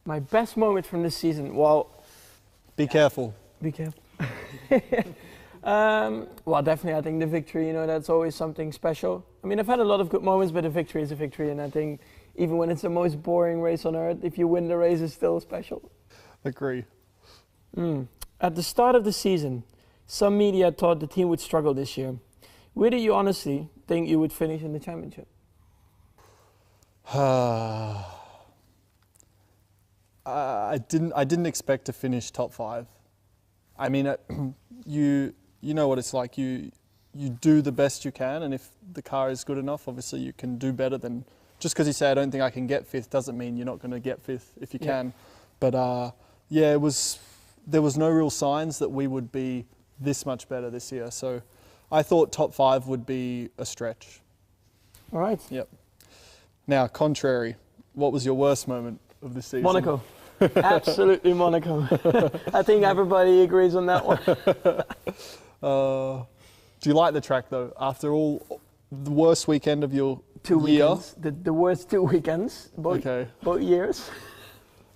My best moment from this season, well, Be careful. be careful. Well, definitely, I think the victory, that's always something special. I mean, I've had a lot of good moments, but a victory is a victory, and I think even when it's the most boring race on earth, if you win the race, it's still special. Agree. At the start of the season, some media thought the team would struggle this year. Where do you honestly think you would finish in the championship? I didn't expect to finish top 5. I mean, you know what it's like. You do the best you can, and if the car is good enough, obviously you can do better than just because you say I don't think I can get 5th doesn't mean you're not going to get 5th if you can. But there was no real signs that we would be this much better this year. So I thought top 5 would be a stretch. All right. Yep. Now, contrary, what was your worst moment of the season? Monaco. Absolutely Monaco. I think everybody agrees on that one. Do you like the track though? After all, the worst weekend of your 2 year? weekends. The worst 2 weekends, both years.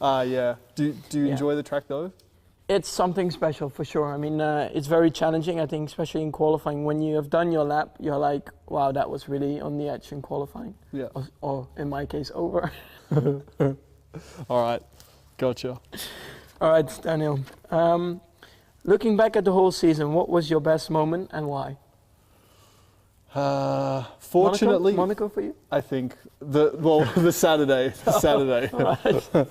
Yeah. Do you enjoy the track though? It's something special for sure. I mean, it's very challenging, I think, especially in qualifying. When you have done your lap, you're like, wow, that was really on the edge in qualifying. Yeah. Or in my case, over. All right. Gotcha. All right, Daniel. Looking back at the whole season, what was your best moment and why? Fortunately, Monaco for you? I think the Saturday. Right.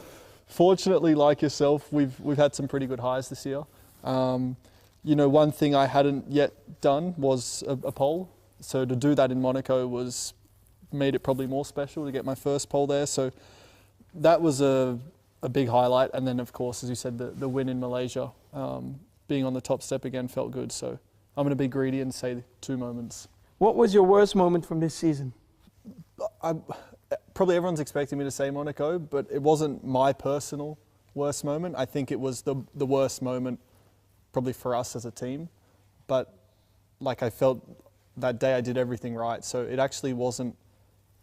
Fortunately, like yourself, we've had some pretty good highs this year. One thing I hadn't yet done was a pole. So to do that in Monaco made it probably more special to get my first pole there. So that was a big highlight. And then, of course, as you said, the win in Malaysia, being on the top step again felt good. So I'm going to be greedy and say 2 moments. What was your worst moment from this season? Probably everyone's expecting me to say Monaco, but it wasn't my personal worst moment. I think it was the worst moment probably for us as a team. But I felt that day I did everything right. So it actually wasn't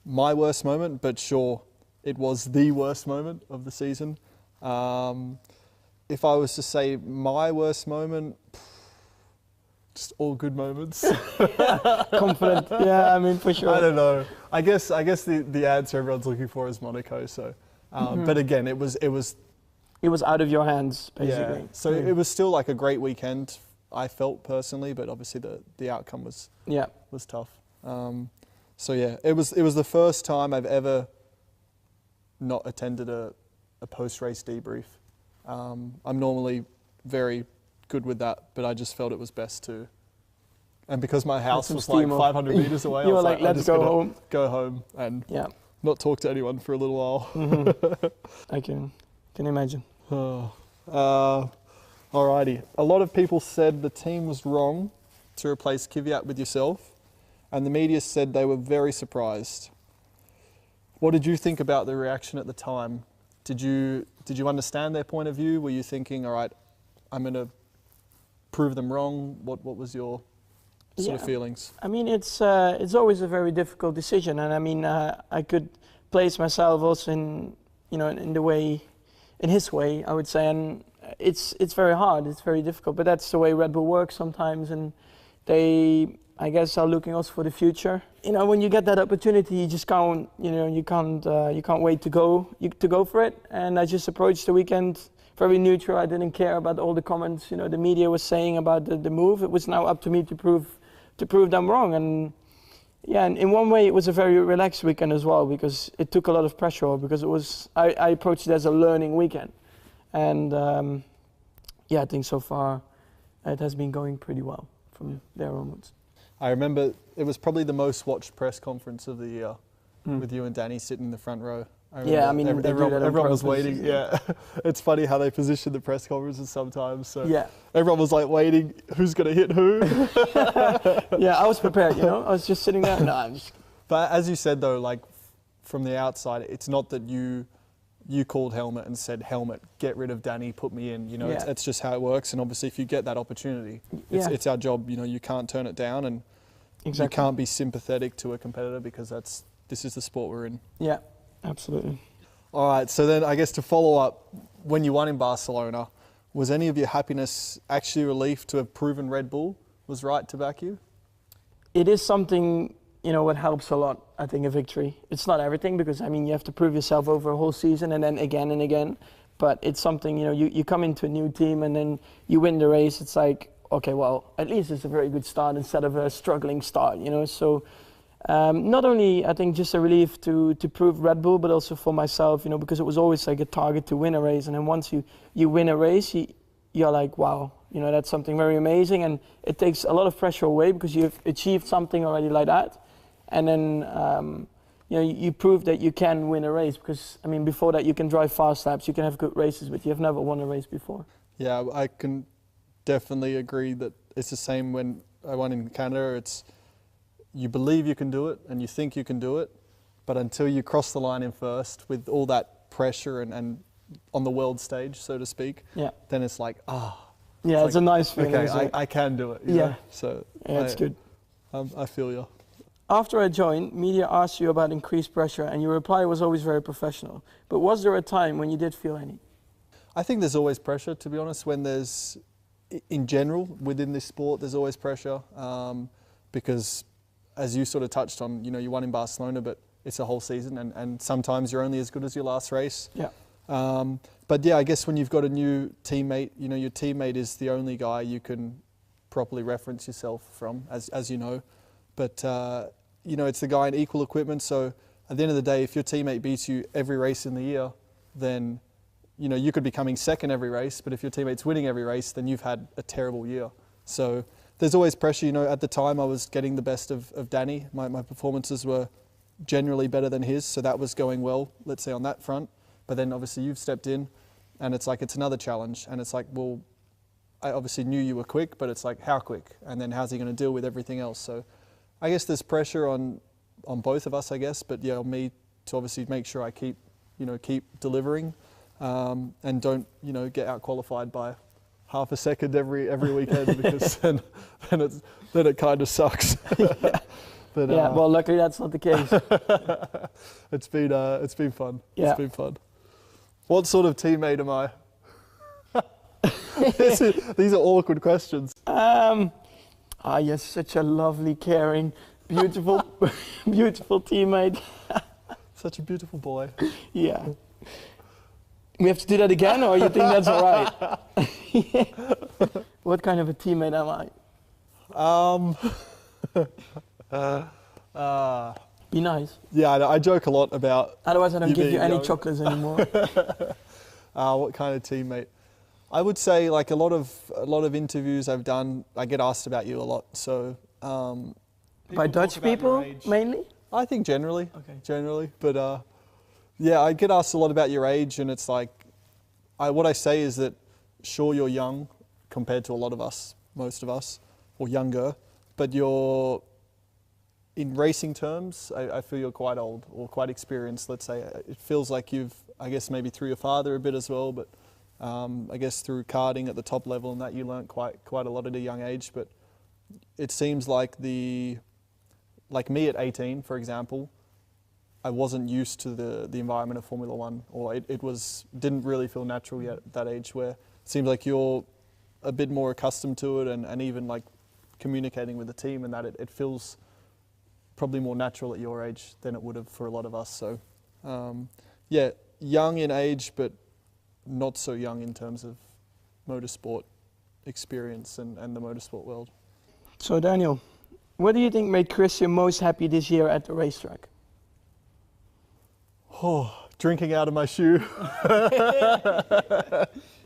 my worst moment, but sure, it was the worst moment of the season. If I was to say my worst moment, just all good moments. Confident. Yeah, I mean, for sure. I don't know. I guess the answer everyone's looking for is Monaco. So, but again, it was out of your hands, basically. Yeah. So it was still like a great weekend, I felt personally, but obviously the outcome was tough. So yeah, it was the first time I've ever not attended a post-race debrief. I'm normally very good with that, but I just felt it was best to. And because my house was like 500 meters away, you I was were like, let's go home. Go home and not talk to anyone for a little while. Mm-hmm. I can imagine. Alrighty. A lot of people said the team was wrong to replace Kvyat with yourself, and the media said they were very surprised. What did you think about the reaction at the time? Did you understand their point of view? Were you thinking, all right, I'm going to prove them wrong? What was your sort of feelings? I mean, it's always a very difficult decision, and I mean, I could place myself also in his way, I would say, and it's very hard, it's very difficult, but that's the way Red Bull works sometimes, and they, I guess, are looking also for the future. When you get that opportunity, you just can't, you can't wait to go for it. And I just approached the weekend very neutral. I didn't care about all the comments, the media was saying about the move. It was now up to me to prove them wrong. And yeah, and in one way it was a very relaxed weekend as well, because it took a lot of pressure off, because I approached it as a learning weekend. And I think so far it has been going pretty well from there onwards. I remember it was probably the most watched press conference of the year with you and Danny sitting in the front row. I mean, everyone was waiting. Yeah, it's funny how they position the press conferences sometimes. So everyone was like waiting. Who's going to hit who? Yeah, I was prepared. I was just sitting there. No, I'm just. But as you said though, like from the outside, it's not that you called Helmut and said, Helmut, get rid of Danny, put me in. It's just how it works. And obviously, if you get that opportunity, it's our job. You can't turn it down, and you can't be sympathetic to a competitor, because this is the sport we're in. Yeah, absolutely. All right, so then I guess to follow up, when you won in Barcelona, was any of your happiness actually relief to have proven Red Bull was right to back you? It is something, what helps a lot, I think, a victory. It's not everything because, you have to prove yourself over a whole season and then again and again. But it's something, you come into a new team and then you win the race. It's like, okay, well, at least it's a very good start instead of a struggling start, So not only, I think, just a relief to prove Red Bull, but also for myself, because it was always like a target to win a race. And then once you win a race, you're like, wow, that's something very amazing. And it takes a lot of pressure away because you've achieved something already like that. And then, you prove that you can win a race because, before that you can drive fast laps, you can have good races, but you have never won a race before. Yeah, I can definitely agree that it's the same when I won in Canada. It's, you believe you can do it and you think you can do it, but until you cross the line in first with all that pressure and on the world stage, so to speak, then it's like, yeah, it's a nice feeling. Okay, I can do it. You know? So yeah, it's good. I feel you. After I joined, media asked you about increased pressure and your reply was always very professional. But was there a time when you did feel any? I think there's always pressure, to be honest, when there's, in general, within this sport, there's always pressure because, as you sort of touched on, you won in Barcelona, but it's a whole season and sometimes you're only as good as your last race. Yeah. But yeah, I guess when you've got a new teammate, your teammate is the only guy you can properly reference yourself from, as you know. But, it's the guy in equal equipment. So at the end of the day, if your teammate beats you every race in the year, then, you could be coming second every race. But if your teammate's winning every race, then you've had a terrible year. So there's always pressure. At the time I was getting the best of Danny. My performances were generally better than his. So that was going well, let's say, on that front. But then obviously you've stepped in and it's like, it's another challenge. And it's like, well, I obviously knew you were quick, but it's like, how quick? And then how's he going to deal with everything else? So I guess there's pressure on both of us, I guess. But yeah, on me to obviously make sure I keep delivering and don't, get out qualified by half a second every weekend because then it kind of sucks. Yeah. But, well, luckily that's not the case. It's been fun. Yeah. It's been fun. What sort of teammate am I? These are awkward questions. You're such a lovely, caring, beautiful, beautiful teammate. Such a beautiful boy. Yeah. We have to do that again, or you think that's all right? What kind of a teammate am I? Be nice. Yeah, I joke a lot about. Otherwise, I don't give you any chocolates anymore. What kind of teammate? I would say, like a lot of interviews I've done, I get asked about you a lot. So by Dutch people mainly? I think generally. Okay. Generally, but yeah, I get asked a lot about your age, and it's like, what I say is that, sure, you're young compared to a lot of us, most of us, or younger, but you're, in racing terms, I feel you're quite old or quite experienced, let's say. It feels like you've, I guess maybe through your father a bit as well, but I guess through karting at the top level and that you learnt quite a lot at a young age. But it seems like like me at 18, for example, I wasn't used to the environment of Formula One, or it didn't really feel natural yet at that age, where it seems like you're a bit more accustomed to it and even like communicating with the team, and that it feels probably more natural at your age than it would have for a lot of us. So yeah, young in age, but not so young in terms of motorsport experience and the motorsport world. So Daniel, what do you think made Christian most happy this year at the racetrack? Oh, drinking out of my shoe.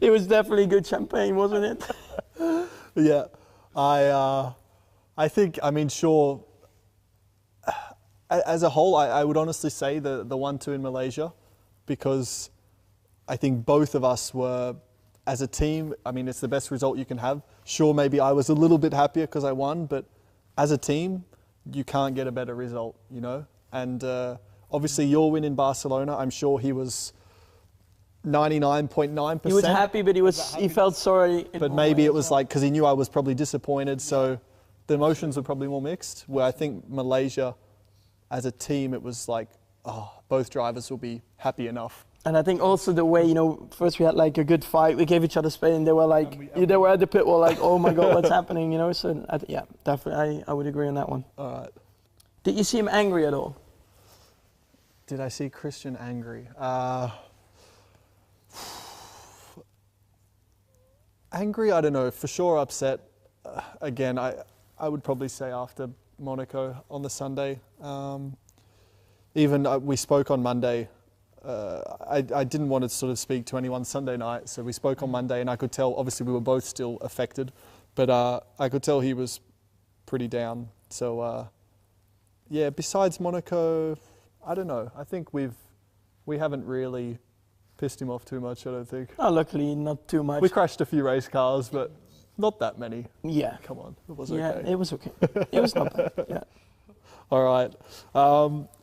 It was definitely good champagne, wasn't it? Yeah, I think, sure, as a whole, I would honestly say the 1-2 in Malaysia, because I think both of us were, as a team, it's the best result you can have. Sure, maybe I was a little bit happier because I won, but as a team, you can't get a better result, And obviously your win in Barcelona, I'm sure he was 99.9%. He was happy, but he felt sorry. But maybe it was like, because he knew I was probably disappointed, so the emotions were probably more mixed, where I think Malaysia, as a team, it was like, both drivers will be happy enough. And I think also the way, first we had like a good fight, we gave each other space, and they were like, they were at the pit wall like, oh my God, what's happening, So yeah, definitely, I would agree on that one. All right. Did you see him angry at all? Did I see Christian angry? Angry, I don't know. For sure upset. Again, I would probably say after Monaco on the Sunday. We spoke on Monday. I didn't want to sort of speak to anyone Sunday night, so we spoke on Monday, and I could tell, obviously we were both still affected, but I could tell he was pretty down. So yeah, besides Monaco, I don't know. I think we haven't really pissed him off too much, I don't think. Oh, luckily not too much. We crashed a few race cars, but not that many. Yeah. Come on, it was okay. Yeah, it was okay. It was not bad, yeah. All right.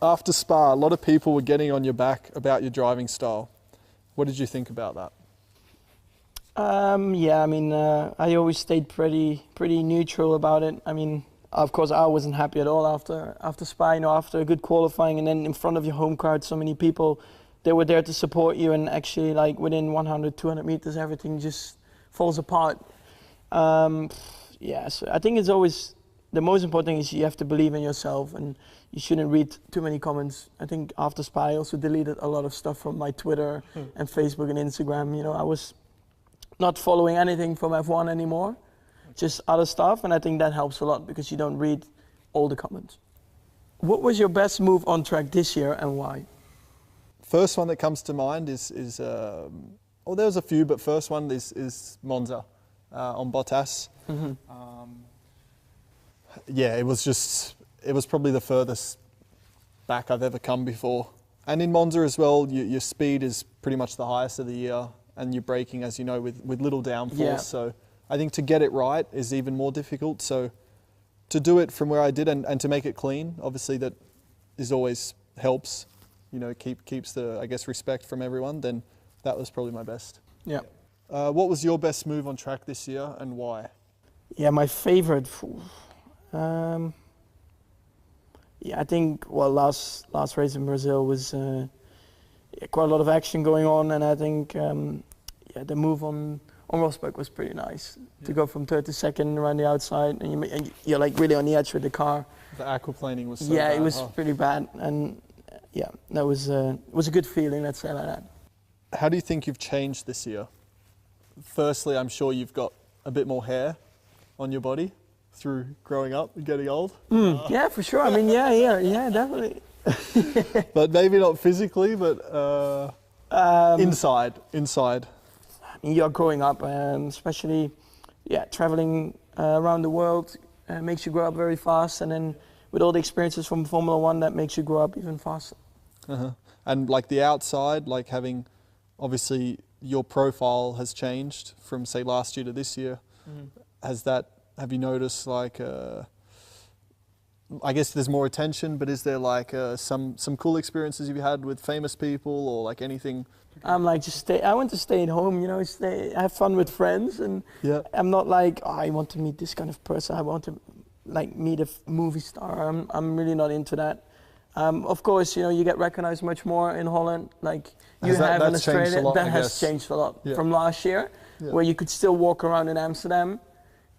After Spa, a lot of people were getting on your back about your driving style. What did you think about that? Yeah, I mean, I always stayed pretty neutral about it. I mean, of course, I wasn't happy at all after Spa. After a good qualifying, and then in front of your home crowd, so many people, they were there to support you, and actually, like within 100, 200 meters, everything just falls apart. Yeah, so I think it's always. The most important thing is you have to believe in yourself, and you shouldn't read too many comments. I think after Spa, I also deleted a lot of stuff from my Twitter and Facebook and Instagram. I was not following anything from F1 anymore, just other stuff, and I think that helps a lot because you don't read all the comments. What was your best move on track this year and why? First one that comes to mind is there's a few, but first one is Monza on Bottas. Mm-hmm. Yeah, it was probably the furthest back I've ever come before. And in Monza as well, your speed is pretty much the highest of the year, and you're braking, as you know, with little downforce. Yeah. So I think to get it right is even more difficult. So to do it from where I did and to make it clean, obviously that is always helps, keeps the, I guess, respect from everyone, then that was probably my best. Yeah. What was your best move on track this year and why? Yeah, my favorite. Yeah, I think last race in Brazil was quite a lot of action going on, and I think the move on Rosberg was pretty nice to go from third to second around the outside, and you're like really on the edge with the car. The aquaplaning was so yeah, bad. It was pretty bad, and yeah, that was a good feeling. Let's say like that. How do you think you've changed this year? Firstly, I'm sure you've got a bit more hair on your body through growing up and getting old. Yeah, for sure. I mean, yeah, definitely. But maybe not physically, but inside. I mean, you're growing up, especially, traveling around the world makes you grow up very fast, and then with all the experiences from Formula One, that makes you grow up even faster. Uh-huh. And like the outside, like having, obviously, your profile has changed from say last year to this year. Mm-hmm. Have you noticed like, I guess there's more attention, but is there like some cool experiences you've had with famous people or like anything? I'm like, I want to stay at home, have fun with friends, and I'm not like, I want to meet this kind of person. I want to like meet a movie star. I'm really not into that. Of course, you get recognized much more in Holland, like you have in Australia. That has changed a lot from last year, where you could still walk around in Amsterdam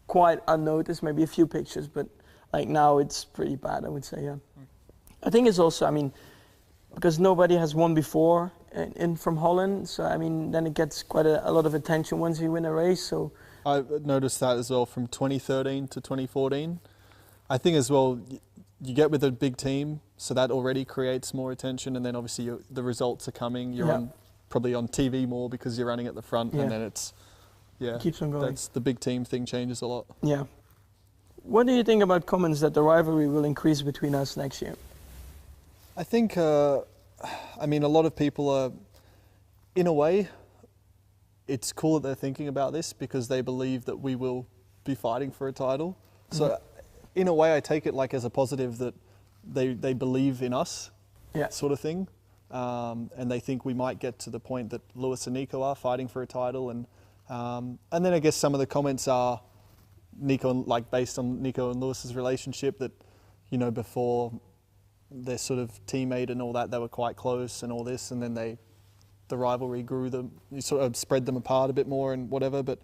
quite unnoticed, maybe a few pictures, but like now it's pretty bad, I would say, yeah. I think it's also, I mean, because nobody has won before in from Holland, so I mean, then it gets quite a lot of attention once you win a race, so. I noticed that as well from 2013 to 2014. I think as well, you get with a big team, so that already creates more attention, and then obviously the results are coming, you're probably on TV more because you're running at the front, and then it's, keeps on going. That's the big team thing changes a lot. Yeah. What do you think about comments that the rivalry will increase between us next year? I think, I mean, a lot of people are, in a way, it's cool that they're thinking about this because they believe that we will be fighting for a title. So, in a way, I take it like as a positive that they believe in us, sort of thing. And they think we might get to the point that Lewis and Nico are fighting for a title, and then I guess some of the comments are based on Nico and Lewis's relationship, that before their sort of teammate and all that, they were quite close and all this, and then they the rivalry grew them, you sort of spread them apart a bit more and whatever. But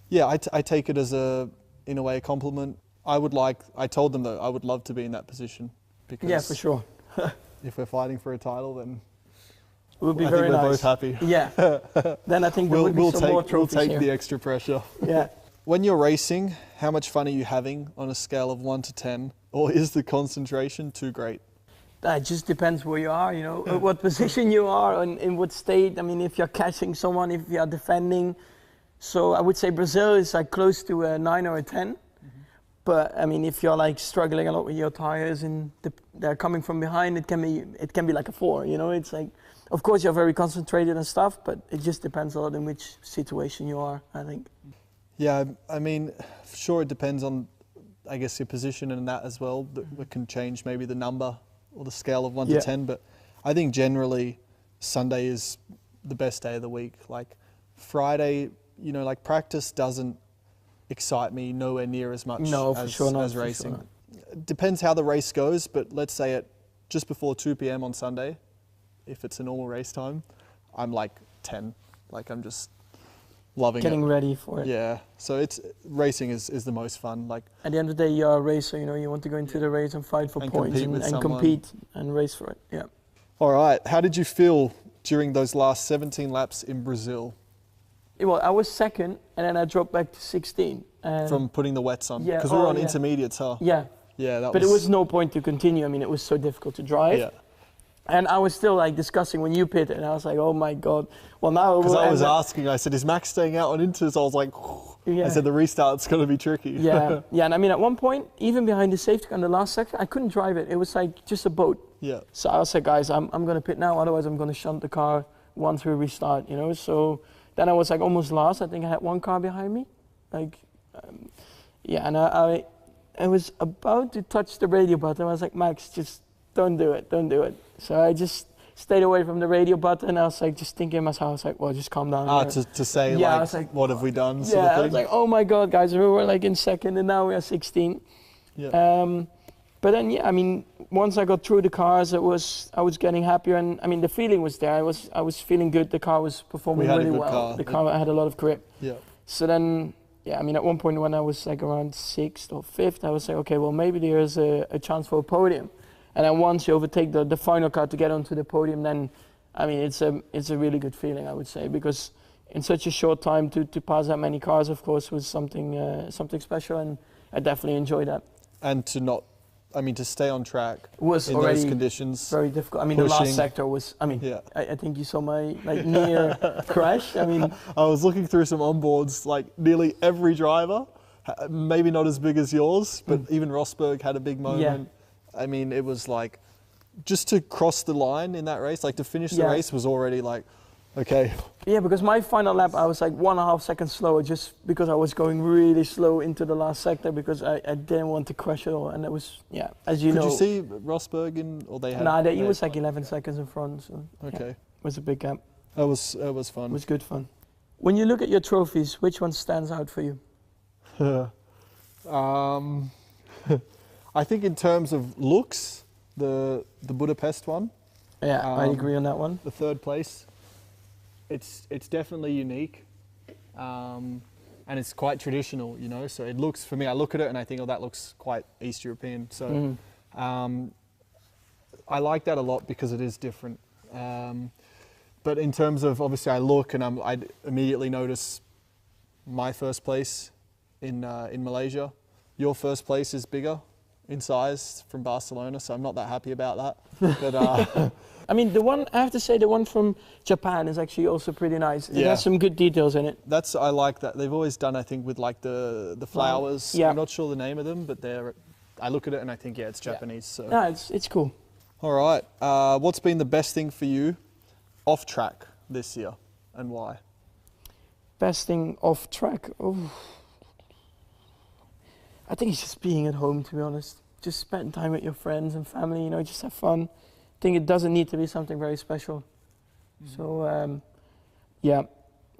yeah, I take it as in a way a compliment. I told them that I would love to be in that position because Yeah, for sure. if we're fighting for a title, then It would be I very think we're nice. both happy. Yeah. Then I think there would be some more trophies We'll take here. the extra pressure. Yeah. When you're racing, how much fun are you having on a scale of 1 to 10? Or is the concentration too great? It just depends where you are, you know, what position you are and in what state. I mean, if you're catching someone, if you're defending. So I would say Brazil is like close to a 9 or a 10. But I mean, if you're like struggling a lot with your tires and they're coming from behind, it can be like a 4. You know, it's like, of course you're very concentrated and stuff, but it just depends a lot in which situation you are, I think. Yeah, I mean, sure, it depends on, I guess, your position and that as well. That can change maybe the number or the scale of 1 to 10. But I think generally Sunday is the best day of the week. Like Friday, you know, like practice doesn't excite me nowhere near as much as racing. It depends how the race goes, but let's say at just before 2 p.m. on Sunday, if it's a normal race time, I'm like 10. Like I'm just loving Getting it. ready for it. Yeah, so racing is the most fun. Like at the end of the day, you're a racer, you know, you want to go into the race and fight for points and compete and race for it. Yeah. All right, how did you feel during those last 17 laps in Brazil? Well, I was second, and then I dropped back to 16. From putting the wets on? Yeah. Because we were on intermediates, huh? Yeah. Yeah, But it was no point to continue. I mean, it was so difficult to drive. Yeah. And I was still like discussing when you pitted, and I was like, oh my God. Well, now because I was asking, I said, is Max staying out on inters? I was like, I said, the restart's going to be tricky. Yeah. Yeah. And I mean, at one point, even behind the safety car in the last sector, I couldn't drive it. It was like just a boat. Yeah. So I said, guys, I'm going to pit now. Otherwise, I'm going to shunt the car once we restart, you know. So then I was like almost last. I think I had one car behind me. Like, yeah. And I was about to touch the radio button. I was like, Max, just don't do it. Don't do it. So I just stayed away from the radio button. I was like, just thinking in myself, I was like, well, just calm down. To say, yeah, like, I was like, what have we done? Sort of I was like, oh my God, guys, we were like in second and now we are 16. Yeah. But then, yeah, I mean, once I got through the cars, I was getting happier, and I mean, the feeling was there. I was feeling good. The car was performing really well. The car had a lot of grip. Yeah. So then, yeah, I mean, at one point when I was like around 6th or 5th, I was like, okay, well, maybe there's a chance for a podium. And then once you overtake the final car to get onto the podium, then, I mean, it's a really good feeling, I would say, because in such a short time to pass that many cars, of course, was something special, and I definitely enjoyed that. And to stay on track was in those conditions. Very difficult. I mean, the last sector was, I mean, I think you saw my near crash. I mean, I was looking through some onboards, like nearly every driver, maybe not as big as yours, but even Rosberg had a big moment. Yeah. I mean, it was like, just to cross the line in that race, like to finish the race was already like, okay. Yeah, because my final lap, I was like 1.5 seconds slower just because I was going really slow into the last sector because I didn't want to crash at all. And it was, as you know. Did you see Rosberg or they had? Nah, he was like 11 seconds in front. So, okay. It was a big gap. It was fun. It was good fun. When you look at your trophies, which one stands out for you? I think in terms of looks, the Budapest one. Yeah, I agree on that one. The 3rd place. It's definitely unique, and it's quite traditional, you know. So it looks, for me, I look at it and I think, oh, that looks quite East European. So I like that a lot because it is different. But in terms of, obviously, I look and I immediately notice my first place in Malaysia. Your first place is bigger in size from Barcelona, so I'm not that happy about that. But I mean, I have to say, the one from Japan is actually also pretty nice. It has some good details in it. I like that. They've always done, I think, with like the flowers. Yeah. I'm not sure the name of them, but I look at it and I think, it's Japanese. So. No, it's cool. All right. What's been the best thing for you off track this year, and why? Best thing off track? Oh. I think it's just being at home, to be honest. Just spend time with your friends and family, you know, just have fun. I think it doesn't need to be something very special. So,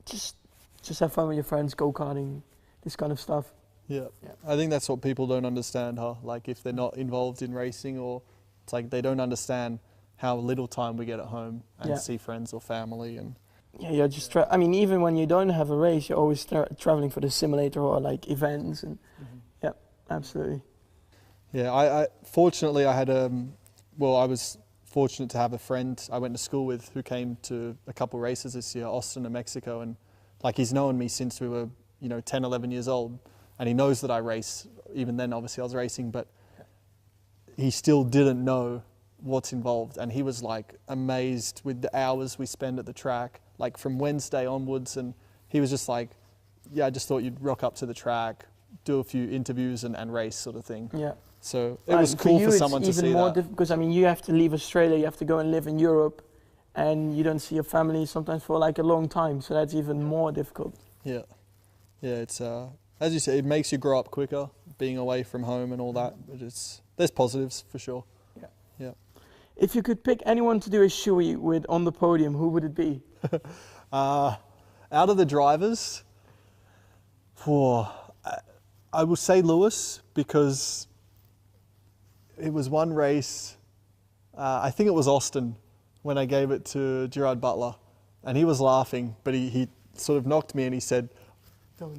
just have fun with your friends, go-karting, this kind of stuff. Yeah. I think that's what people don't understand, huh? Like if they're not involved in racing, or it's like they don't understand how little time we get at home and Yeah. see friends or family. And Yeah, you're just. I mean, even when you don't have a race, you're always traveling for the simulator or like events, and yeah, absolutely. yeah, I fortunately I had I was fortunate to have a friend I went to school with who came to a couple races this year, Austin and Mexico, and like he's known me since we were 10, 11 years old, and he knows that I race. Even then, obviously, I was racing, but he still didn't know what's involved, and he was like amazed with the hours we spend at the track, like from Wednesday onwards, and he was just like, yeah, I just thought you'd rock up to the track, do a few interviews and race sort of thing. Yeah. So it was cool for someone to see that. It's even more difficult because I mean you have to leave Australia, you have to go and live in Europe, and you don't see your family sometimes for like a long time, so that's even more difficult. Yeah, yeah. It's as you say, it makes you grow up quicker, being away from home and all that. But there's positives for sure. Yeah. Yeah. If you could pick anyone to do a shoey with on the podium, who would it be? Out of the drivers, I will say Lewis, because it was one race, I think it was Austin, when I gave it to Gerard Butler, and he was laughing, but he sort of knocked me and he said,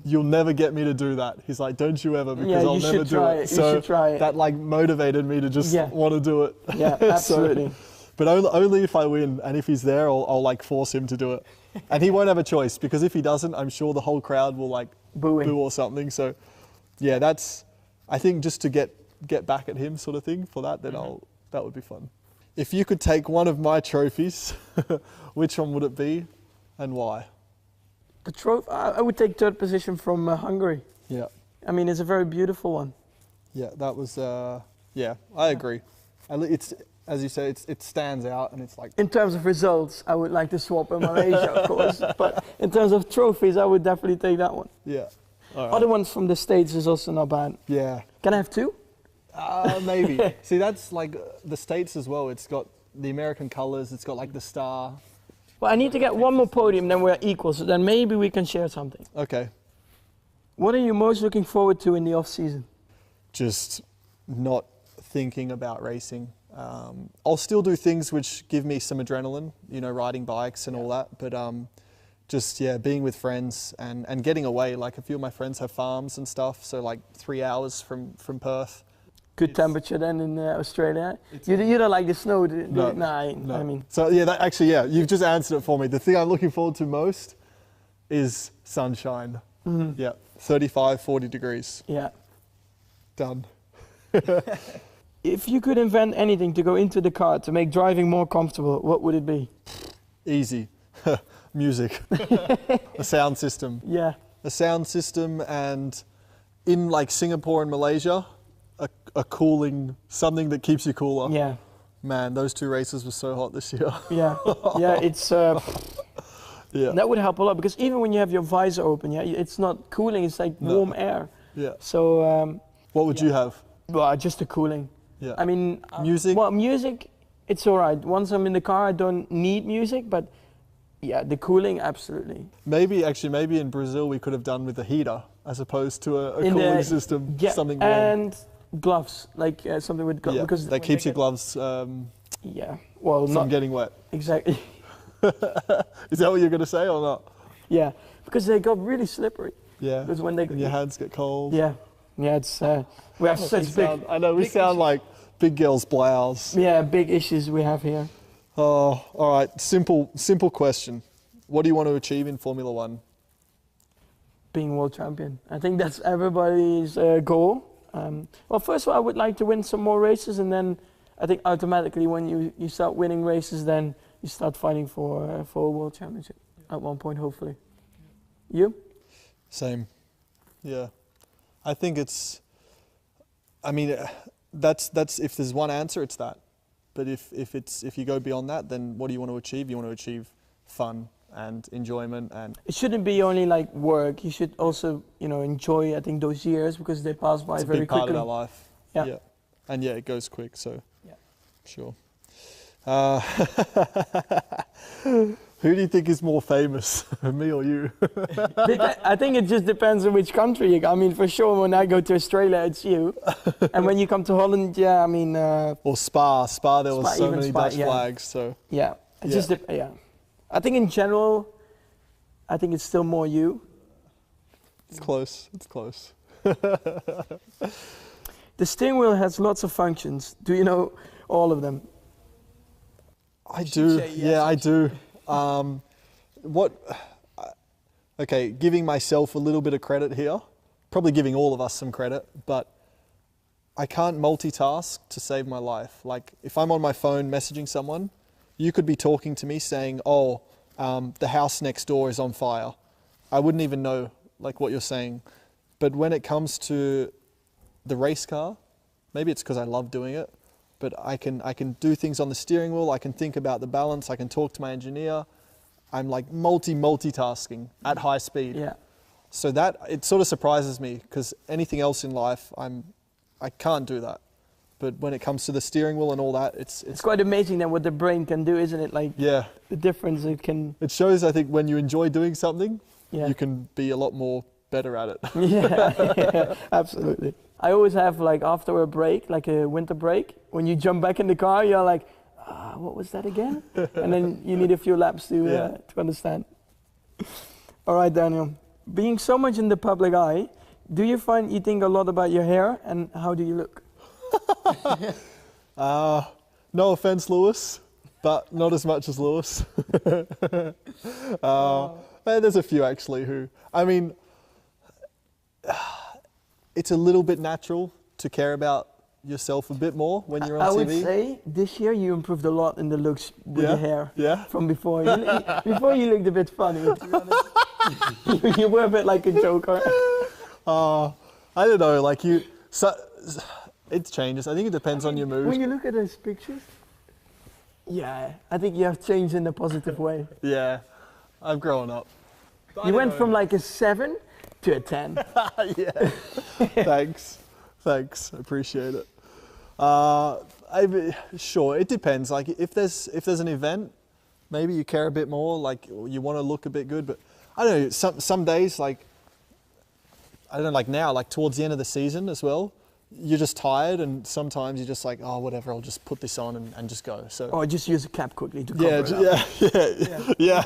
"You'll never get me to do that." He's like, "Don't you ever, because I'll never do it." So you should try it. That like motivated me to just want to do it. Yeah, absolutely. But only if I win, and if he's there, I'll like force him to do it. And he won't have a choice, because if he doesn't, I'm sure the whole crowd will like boo or something. So yeah, I think just to get back at him sort of thing for that, then that would be fun. If you could take one of my trophies, which one would it be and why? The trophy, I would take third position from Hungary. Yeah. I mean, it's a very beautiful one. Yeah, that was, I agree. It's, as you say, it stands out, and it's like... In terms of results, I would like to swap in Malaysia, of course. But in terms of trophies, I would definitely take that one. Yeah. All right. Other ones from the States is also not bad. Yeah. Can I have two? Maybe. See, that's like the States as well. It's got the American colors. It's got like the star. Well, I need to get one more podium, then we're equal. So then maybe we can share something. Okay. What are you most looking forward to in the off season? Just not thinking about racing. I'll still do things which give me some adrenaline, riding bikes and all that. But being with friends and getting away. Like a few of my friends have farms and stuff. So like 3 hours from Perth. Good temperature then in Australia. You don't like the snow, do you? No. I mean. So you've just answered it for me. The thing I'm looking forward to most is sunshine. Mm-hmm. Yeah, 35, 40 degrees. Yeah. Done. If you could invent anything to go into the car to make driving more comfortable, what would it be? Easy. Music. A sound system. Yeah. A sound system, and in like Singapore and Malaysia, a cooling, something that keeps you cooler. Yeah. Man, those 2 races were so hot this year. Yeah. Yeah, it's... Yeah. That would help a lot, because even when you have your visor open, it's not cooling, it's like warm air. Yeah. So... what would you have? Well, just the cooling. Yeah. I mean... music? Well, music, it's all right. Once I'm in the car, I don't need music, but yeah, the cooling, absolutely. Maybe in Brazil we could have done with a heater as opposed to a cooling system, something warm. And gloves, like something with gloves. Yeah, because that keeps your gloves from getting wet. Exactly. Is that what you're going to say or not? Yeah, because they got really slippery. Yeah, because when your hands get cold. Yeah, it's we have such big... I know, we sound like big girls' blouse. Yeah, big issues we have here. Oh, all right, simple question. What do you want to achieve in Formula One? Being world champion. I think that's everybody's goal. Well, first of all, I would like to win some more races, and then I think automatically when you start winning races, then you start fighting for a world championship at one point, hopefully. You? Same. Yeah. I think that's if there's one answer, it's that. But if you go beyond that, then what do you want to achieve? You want to achieve fun and enjoyment, and it shouldn't be only like work. You should also, enjoy, I think, those years, because they pass by very quickly. It's a big part of our life. Yeah. And it goes quick, so yeah. Sure. Who do you think is more famous, me or you? I think it just depends on which country you go. I mean, for sure, when I go to Australia, it's you. And when you come to Holland, yeah, I mean... or Spa. Spa, there was so even many Spa, Dutch yeah. flags, so... Yeah, yeah. I think in general, I think it's still more you. It's close, it's close. The steering wheel has lots of functions. Do you know all of them? I do, say yes, yeah, I do. Okay, giving myself a little bit of credit here, probably giving all of us some credit, but I can't multitask to save my life. Like, if I'm on my phone messaging someone, you could be talking to me saying, oh, the house next door is on fire. I wouldn't even know, like, what you're saying. But when it comes to the race car, maybe it's because I love doing it, but I can do things on the steering wheel, I can think about the balance, I can talk to my engineer. I'm like multitasking at high speed. Yeah. So that, it sort of surprises me, because anything else in life, I can't do that. But when it comes to the steering wheel and all that, it's quite amazing then what the brain can do, isn't it? Like, yeah, the difference it can... it shows, I think, when you enjoy doing something, Yeah. you can be a lot more better at it. Yeah, absolutely. I always have, like, after a break, like a winter break, when you jump back in the car, you're like, what was that again? And then you need a few laps to understand. All right, Daniel. Being so much in the public eye, do you find you think a lot about your hair and how do you look? No offense, Lewis, but not as much as Lewis. There's a few actually who, I mean, it's a little bit natural to care about yourself a bit more when you're on TV. I would say this year you improved a lot in the looks with the hair. Yeah. From before. Before you looked a bit funny, to be honest. You were a bit like a joker. I don't know, like it changes. I think it depends on your mood. When you look at those pictures, yeah, I think you have changed in a positive way. Yeah, I've grown up. You went from like a 7 to a 10. Yeah, thanks, I appreciate it. Sure, it depends. Like if there's an event, maybe you care a bit more. Like you want to look a bit good. But I don't know. Some days, like I don't know, like now, like towards the end of the season as well, you're just tired, and sometimes you're just like, oh, whatever, I'll just put this on and just go. So. Or just use a cap quickly to cover it up. Yeah.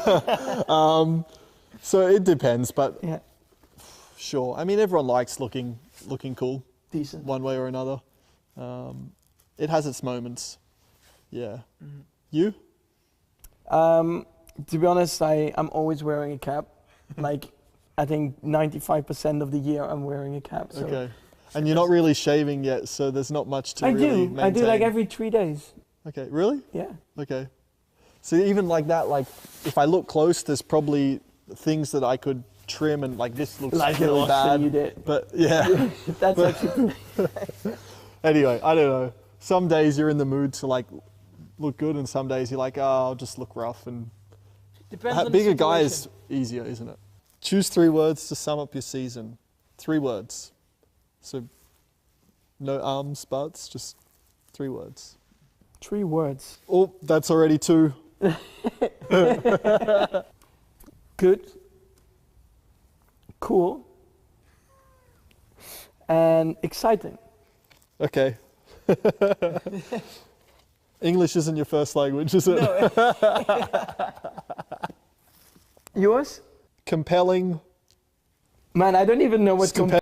So it depends, but yeah. Sure. I mean, everyone likes looking cool. Decent. One way or another. It has its moments. Yeah. Mm-hmm. You? To be honest, I'm always wearing a cap. Like, I think 95% of the year I'm wearing a cap. So. Okay. And you're not really shaving yet, so there's not much to really maintain. I do like every 3 days. Okay. Really? Yeah. Okay. So even like that, like if I look close, there's probably things that I could trim, and like this looks like really bad. You did. But yeah. That's actually. Anyway, I don't know. Some days you're in the mood to like look good, and some days you're like, oh, I'll just look rough. And depends on being the a guy is situation. easier, isn't it? Choose 3 words to sum up your season. 3 words. So no arms, buts, just 3 words. 3 words. Oh, that's already 2. Good. Cool. And exciting. Okay. English isn't your first language, is it? No. Yours? Compelling. Man, I don't even know what